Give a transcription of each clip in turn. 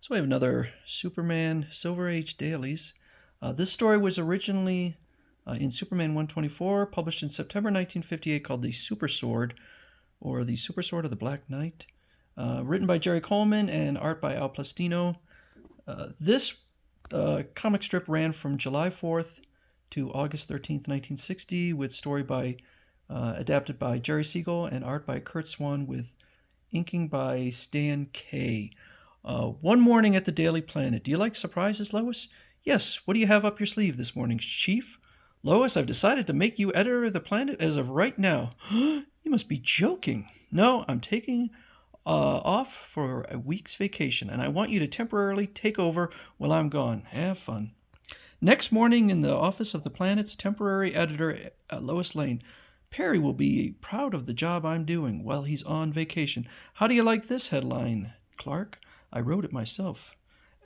So we have another Superman Silver Age Dailies. This story was originally in Superman 124, published in September 1958, called The Super Sword, or The Super Sword of the Black Knight. Written by Jerry Coleman and art by Al Plastino. This comic strip ran from July 4th to August 13th, 1960, with story by adapted by Jerry Siegel and art by Kurt Swan, with inking by Stan Kay. One morning at the Daily Planet. Do you like surprises, Lois? Yes. What do you have up your sleeve this morning, Chief? Lois, I've decided to make you editor of the Planet as of right now. You must be joking. No, I'm taking off for a week's vacation, and I want you to temporarily take over while I'm gone. Have fun. Next morning in the office of the Planet's temporary editor, Lois Lane. Perry will be proud of the job I'm doing while he's on vacation. How do you like this headline, Clark? I wrote it myself.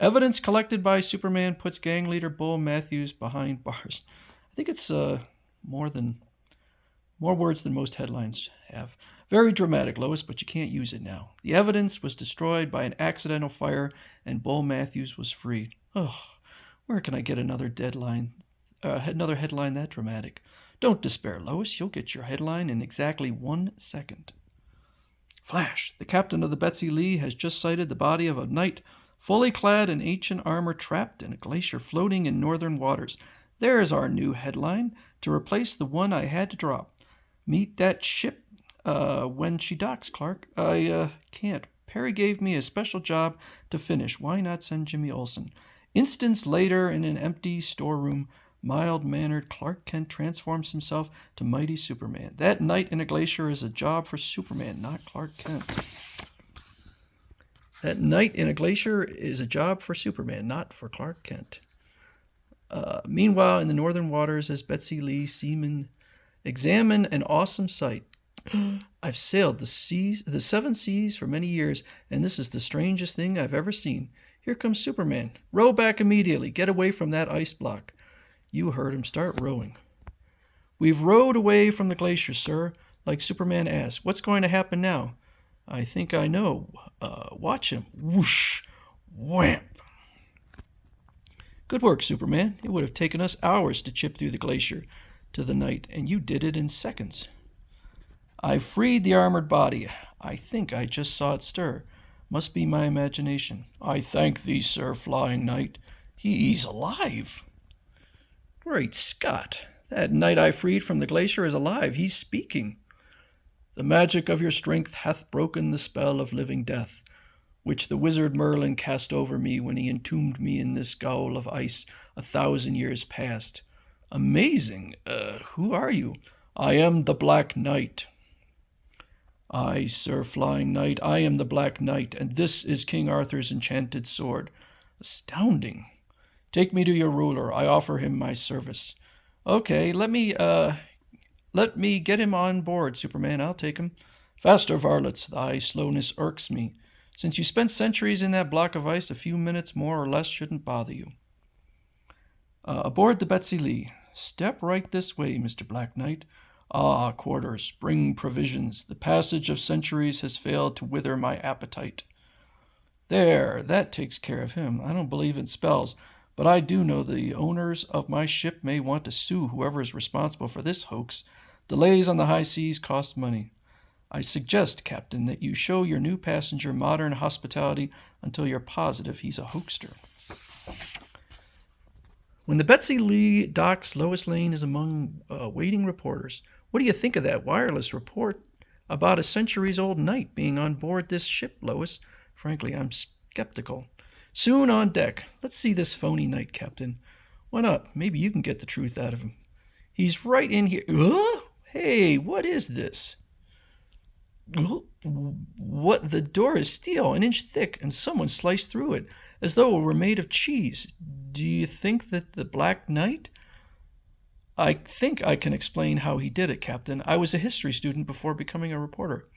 Evidence collected by Superman puts gang leader Bull Matthews behind bars. I think it's more words than most headlines have. Very dramatic, Lois, but you can't use it now. The evidence was destroyed by an accidental fire, and Bull Matthews was freed. Oh, where can I get another headline that dramatic? Don't despair, Lois. You'll get your headline in exactly 1 second. Flash! The captain of the Betsy Lee has just sighted the body of a knight fully clad in ancient armor, trapped in a glacier floating in northern waters. There's our new headline to replace the one I had to drop. Meet that ship when she docks, Clark. I can't. Perry gave me a special job to finish. Why not send Jimmy Olsen? Instance later, in an empty storeroom, mild-mannered Clark Kent transforms himself to mighty Superman. That night in a glacier is a job for Superman, not Clark Kent. That night in a glacier is a job for Superman, not for Clark Kent. Meanwhile, in the northern waters, as Betsy Lee seamen examine an awesome sight. I've sailed the 7 seas for many years, and this is the strangest thing I've ever seen. Here comes Superman. Row back immediately. Get away from that ice block. You heard him start rowing. We've rowed away from the glacier, sir, like Superman asked. What's going to happen now? I think I know. Watch him. Whoosh! Wham! Good work, Superman. It would have taken us hours to chip through the glacier to the night, and you did it in seconds. I freed the armored body. I think I just saw it stir. Must be my imagination. I thank thee, sir, flying knight. He's alive. Great Scott! That knight I freed from the glacier is alive. He's speaking. The magic of your strength hath broken the spell of living death, which the wizard Merlin cast over me when he entombed me in this gaol of ice 1,000 years past. Amazing. Who are you? I am the Black Knight. Aye, sir, flying knight, I am the Black Knight, and this is King Arthur's enchanted sword. Astounding. Take me to your ruler. I offer him my service. Okay, let me get him on board, Superman. I'll take him. Faster, varlets. Thy slowness irks me. Since you spent centuries in that block of ice, a few minutes more or less shouldn't bother you. Aboard the Betsy Lee. Step right this way, Mr. Black Knight. Ah, quarters, bring provisions. The passage of centuries has failed to wither my appetite. There, that takes care of him. I don't believe in spells, but I do know the owners of my ship may want to sue whoever is responsible for this hoax. Delays on the high seas cost money. I suggest, Captain, that you show your new passenger modern hospitality until you're positive he's a hoaxer. When the Betsy Lee docks, Lois Lane is among waiting reporters. What do you think of that wireless report about a centuries-old knight being on board this ship, Lois? Frankly, I'm skeptical. Soon on deck. Let's see this phony knight, Captain. Why not? Maybe you can get the truth out of him. He's right in here. Hey, what is this? What? The door is steel, an inch thick, and someone sliced through it, as though it were made of cheese. Do you think that the Black Knight? I think I can explain how he did it, Captain. I was a history student before becoming a reporter.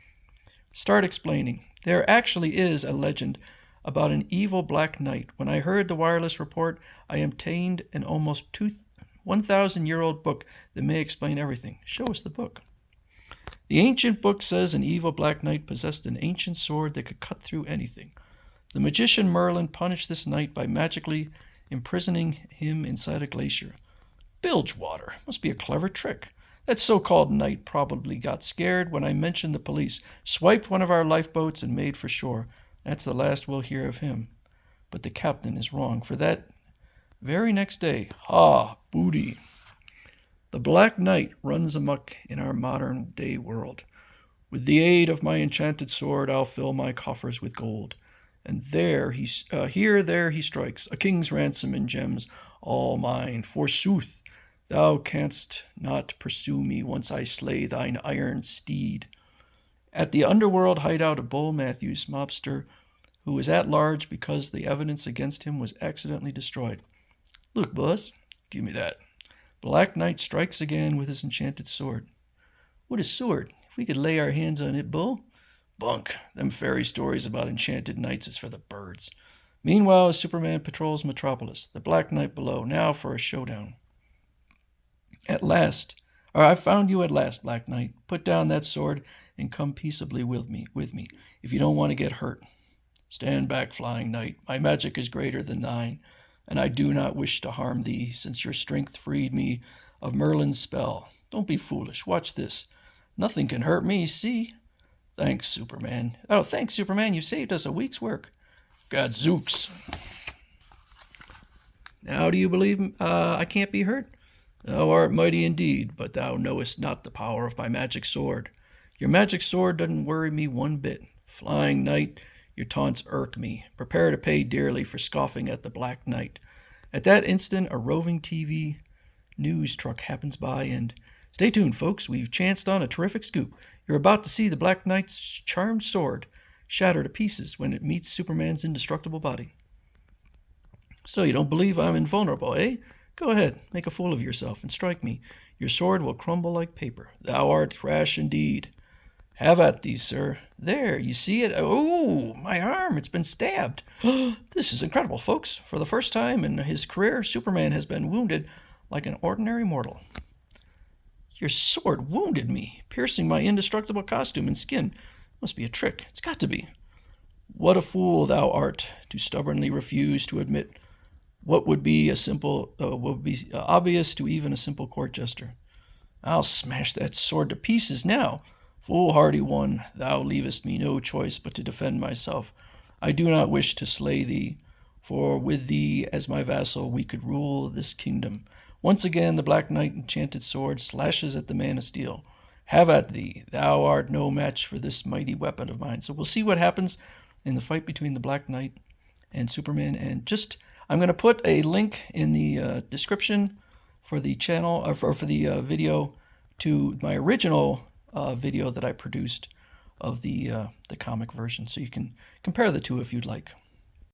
Start explaining. There actually is a legend about an evil Black Knight. When I heard the wireless report, I obtained an almost 1,000-year-old book that may explain everything. Show us the book. The ancient book says an evil Black Knight possessed an ancient sword that could cut through anything. The magician Merlin punished this knight by magically imprisoning him inside a glacier. Bilgewater. Must be a clever trick. That so-called knight probably got scared when I mentioned the police, swiped one of our lifeboats, and made for shore. That's the last we'll hear of him. But the captain is wrong, for that very next day, booty, the Black Knight runs amok in our modern-day world. With the aid of my enchanted sword, I'll fill my coffers with gold. And there he strikes, a king's ransom in gems, all mine. Forsooth, thou canst not pursue me once I slay thine iron steed. At the underworld hideout of Bull Matthews, mobster, who is at large because the evidence against him was accidentally destroyed. Look, boss, give me that. Black Knight strikes again with his enchanted sword. What a sword! If we could lay our hands on it, Bull. Bunk. Them fairy stories about enchanted knights is for the birds. Meanwhile, as Superman patrols Metropolis, the Black Knight below, now for a showdown. At last. I found you at last, Black Knight. Put down that sword and come peaceably with me, if you don't want to get hurt. Stand back, Flying Knight. My magic is greater than thine, and I do not wish to harm thee, since your strength freed me of Merlin's spell. Don't be foolish. Watch this. Nothing can hurt me, see? Thanks, Superman. Oh, thanks, Superman. You saved us a week's work. Gadzooks. Now do you believe I can't be hurt? Thou art mighty indeed, but thou knowest not the power of my magic sword. Your magic sword doesn't worry me one bit. Flying Knight, your taunts irk me. Prepare to pay dearly for scoffing at the Black Knight. At that instant, a roving TV news truck happens by, and stay tuned, folks. We've chanced on a terrific scoop. You're about to see the Black Knight's charmed sword shatter to pieces when it meets Superman's indestructible body. So you don't believe I'm invulnerable, eh? Go ahead, make a fool of yourself and strike me. Your sword will crumble like paper. Thou art rash indeed. Have at thee, sir. There, you see it? Oh, my arm, it's been stabbed. This is incredible, folks. For the first time in his career, Superman has been wounded like an ordinary mortal. Your sword wounded me, piercing my indestructible costume and skin. Must be a trick. It's got to be. What a fool thou art to stubbornly refuse to admit what would be obvious to even a simple court jester. I'll smash that sword to pieces now. Foolhardy one, thou leavest me no choice but to defend myself. I do not wish to slay thee, for with thee as my vassal we could rule this kingdom. Once again the Black Knight enchanted sword slashes at the Man of Steel. Have at thee. Thou art no match for this mighty weapon of mine. So we'll see what happens in the fight between the Black Knight and Superman. And I'm going to put a link in the description for the channel, or for the video, to my original video that I produced of the comic version, so you can compare the two if you'd like.